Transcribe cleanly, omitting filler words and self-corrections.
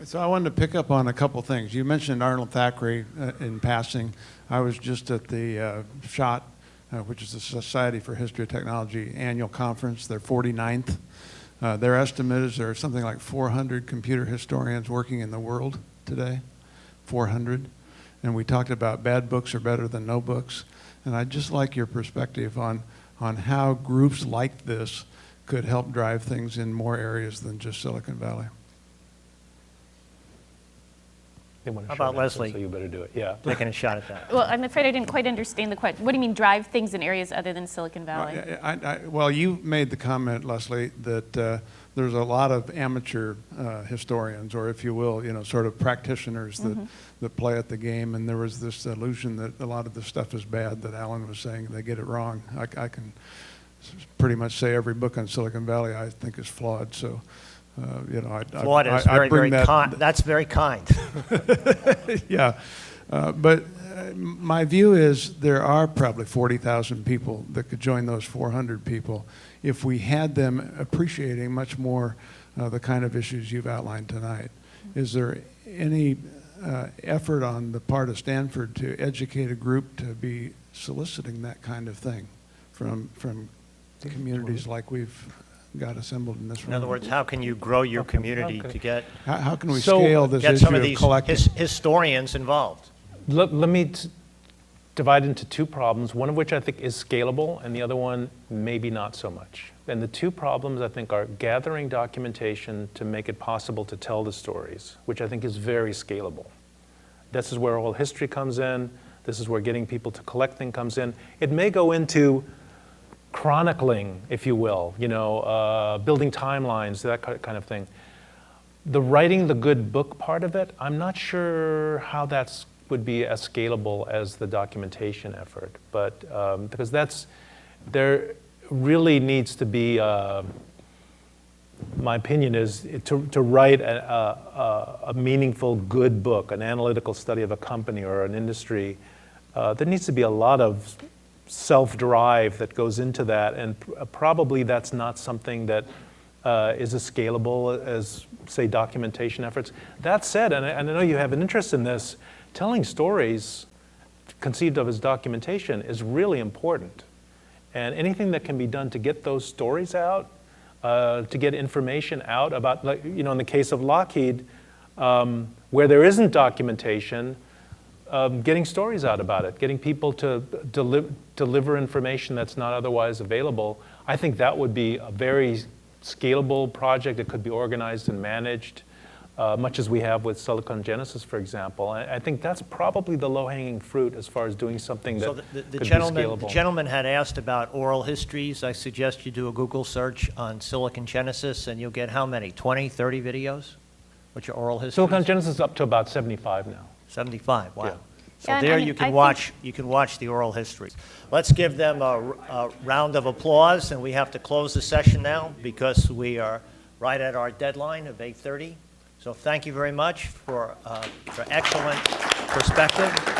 So I wanted to pick up on a couple things. You mentioned Arnold Thackeray in passing. I was just at the SHOT, which is the Society for History of Technology annual conference, their 49th. Their estimate is there are something like 400 computer historians working in the world today, 400. And we talked about bad books are better than no books. And I'd just like your perspective on how groups like this could help drive things in more areas than just Silicon Valley. How about Leslie? So you better do it, yeah. Taking a shot at that. Well, I'm afraid I didn't quite understand the question. What do you mean drive things in areas other than Silicon Valley? Well, you made the comment, Leslie, that there's a lot of amateur historians, or if you will, sort of practitioners that play at the game, and there was this illusion that a lot of the stuff is bad that Alan was saying. They get it wrong. I can pretty much say every book on Silicon Valley I think is flawed, so... Flawed is very kind. That's very kind. Yeah, but my view is there are probably 40,000 people that could join those 400 people if we had them appreciating much more the kind of issues you've outlined tonight. Is there any effort on the part of Stanford to educate a group to be soliciting that kind of thing from communities like we've got assembled in this room? In other words, how can you grow your community to get How can we scale this some issue of of these collecting? historians involved? Let me divide into two problems, one of which I think is scalable, and the other one maybe not so much. And the two problems, I think, are gathering documentation to make it possible to tell the stories, which I think is very scalable. This is where oral history comes in. This is where getting people to collect things comes in. It may go into chronicling, if you will, building timelines, that kind of thing. The writing the good book part of it, I'm not sure how that would be as scalable as the documentation effort, but because there really needs to be, my opinion is to write a meaningful good book, an analytical study of a company or an industry, there needs to be a lot of self-drive that goes into that, and probably that's not something that is as scalable as, say, documentation efforts. That said, and I know you have an interest in this, telling stories conceived of as documentation is really important. And anything that can be done to get those stories out, to get information out about, like, in the case of Lockheed, where there isn't documentation, getting stories out about it, getting people to deliver information that's not otherwise available, I think that would be a very scalable project that could be organized and managed, much as we have with Silicon Genesis, for example. I think that's probably the low-hanging fruit as far as doing something that could be scalable. The gentleman had asked about oral histories. I suggest you do a Google search on Silicon Genesis, and you'll get how many, 20, 30 videos? Which are oral histories? Silicon Genesis is up to about 75 now. 75, wow. Yeah. So Yeah, there and you can I watch the oral history. Let's give them a round of applause, and we have to close the session now because we are right at our deadline of 8:30. So thank you very much for excellent perspective.